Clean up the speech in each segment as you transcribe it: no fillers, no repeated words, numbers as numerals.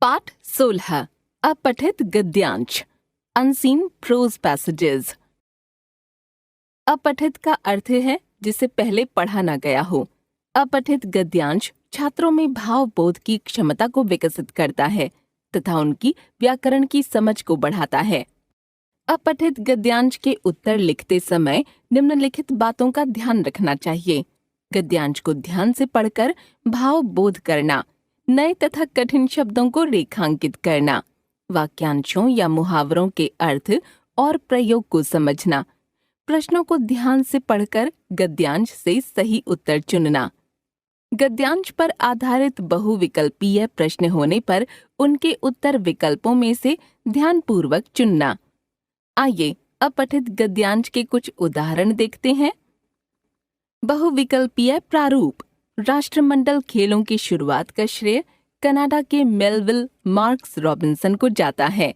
पाठ 16 अपठित गद्यांश unseen pros passages. अपठित का अर्थ है जिसे पहले पढ़ा न गया हो। अपठित गद्यांश छात्रों में भावबोध की क्षमता को विकसित करता है तथा उनकी व्याकरण की समझ को बढ़ाता है। अपठित गद्यांश के उत्तर लिखते समय निम्नलिखित बातों का ध्यान रखना चाहिए। गद्यांश को ध्यान से पढ़कर भावबोध करना, नए तथा कठिन शब्दों को रेखांकित करना, वाक्यांशों या मुहावरों के अर्थ और प्रयोग को समझना, प्रश्नों को ध्यान से पढ़कर गद्यांश से सही उत्तर चुनना। गद्यांश पर आधारित बहुविकल्पीय प्रश्न होने पर उनके उत्तर विकल्पों में से ध्यानपूर्वक चुनना। आइए अपठित गद्यांश के कुछ उदाहरण देखते हैं। बहुविकल्पीय प्रारूप। राष्ट्रमंडल खेलों की शुरुआत का श्रेय कनाडा के मेलविल मार्क्स रॉबिन्सन को जाता है।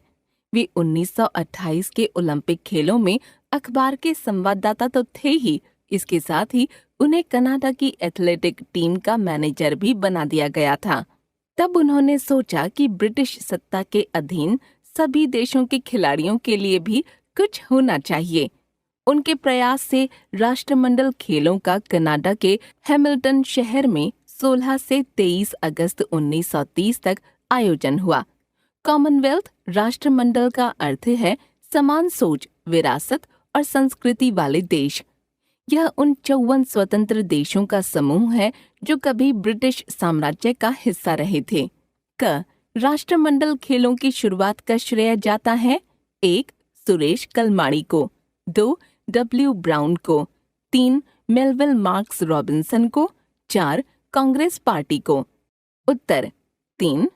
वे 1928 के ओलंपिक खेलों में अखबार के संवाददाता तो थे ही, इसके साथ ही उन्हें कनाडा की एथलेटिक टीम का मैनेजर भी बना दिया गया था। तब उन्होंने सोचा कि ब्रिटिश सत्ता के अधीन सभी देशों के खिलाड़ियों के लिए भी कुछ होना चाहिए। उनके प्रयास से राष्ट्रमंडल खेलों का कनाडा के हैमिल्टन शहर में 16 से 23 अगस्त 1930 तक आयोजन हुआ। कॉमनवेल्थ राष्ट्रमंडल का अर्थ है समान सोच, विरासत और संस्कृति वाले देश। यह उन 54 स्वतंत्र देशों का समूह है जो कभी ब्रिटिश साम्राज्य का हिस्सा रहे थे। क राष्ट्रमंडल खेलों की शुरुआत का श्रेय जाता है 1. सुरेश कलमाड़ी को, 2. डब्ल्यू ब्राउन को, 3. मेलविल मार्क्स रॉबिन्सन को, 4. कांग्रेस पार्टी को। उत्तर 3.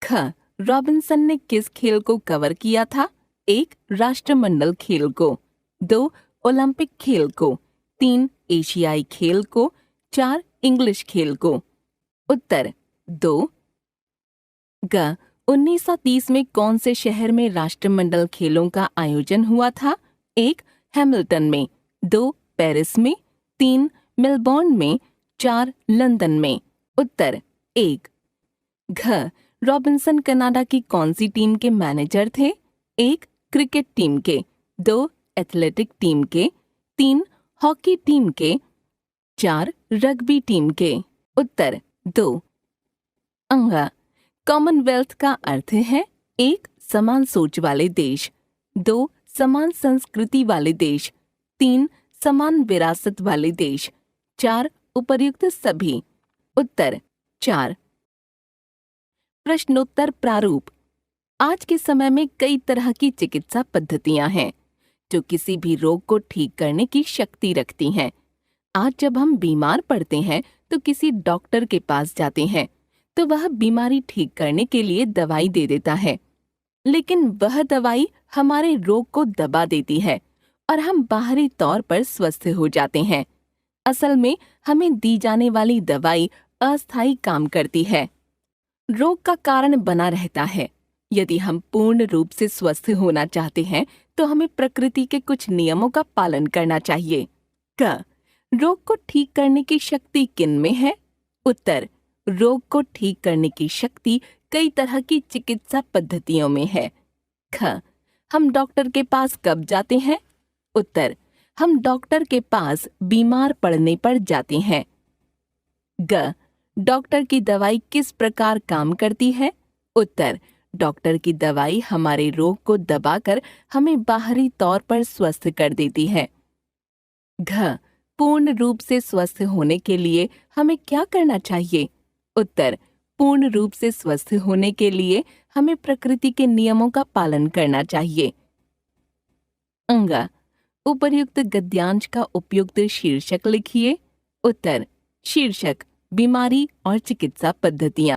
ख रॉबिन्सन ने किस खेल को कवर किया था? 1. राष्ट्रमंडल खेल को, 2. ओलंपिक खेल को, 3. एशियाई खेल को, 4. इंग्लिश खेल को। उत्तर 2. ग 1930 में कौन से शहर में राष्ट्रमंडल खेलों का आयोजन हुआ था? 1. हैमिल्टन में, 2. पेरिस में, 3. मेलबोर्न में, 4. लंदन में। उत्तर 1. घ रॉबिन्सन कनाडा की कौन सी टीम के मैनेजर थे? 1. क्रिकेट टीम के, 2. एथलेटिक टीम के, 3. हॉकी टीम के, 4. रग्बी टीम के। उत्तर 2. अंग कॉमनवेल्थ का अर्थ है 1. समान सोच वाले देश, 2. समान संस्कृति वाले देश, 3. समान विरासत वाले देश, 4. उपर्युक्त सभी। उत्तर 4. प्रश्नोत्तर प्रारूप। आज के समय में कई तरह की चिकित्सा पद्धतियां हैं जो किसी भी रोग को ठीक करने की शक्ति रखती हैं। आज जब हम बीमार पड़ते हैं तो किसी डॉक्टर के पास जाते हैं तो वह बीमारी ठीक करने के लिए दवाई दे देता है, लेकिन वह दवाई हमारे रोग को दबा देती है और हम बाहरी तौर पर स्वस्थ हो जाते हैं। असल में हमें दी जाने वाली दवाई अस्थायी काम करती है, रोग का कारण बना रहता है। यदि हम पूर्ण रूप से स्वस्थ होना चाहते हैं तो हमें प्रकृति के कुछ नियमों का पालन करना चाहिए। क रोग को ठीक करने की शक्ति किन में है? उत्तर रोग को ठीक करने की शक्ति कई तरह की चिकित्सा पद्धतियों में है। ख हम डॉक्टर के पास कब जाते हैं? उत्तर हम डॉक्टर के पास बीमार पड़ने पर जाते हैं। ग डॉक्टर की दवाई किस प्रकार काम करती है? उत्तर डॉक्टर की दवाई हमारे रोग को दबाकर हमें बाहरी तौर पर स्वस्थ कर देती है। घ पूर्ण रूप से स्वस्थ होने के लिए हमें क्या करना चाहिए? उत्तर पूर्ण रूप से स्वस्थ होने के लिए हमें प्रकृति के नियमों का पालन करना चाहिए। अंग उपर्युक्त गद्यांश का उपयुक्त शीर्षक लिखिए। उत्तर शीर्षक बीमारी और चिकित्सा पद्धतियां।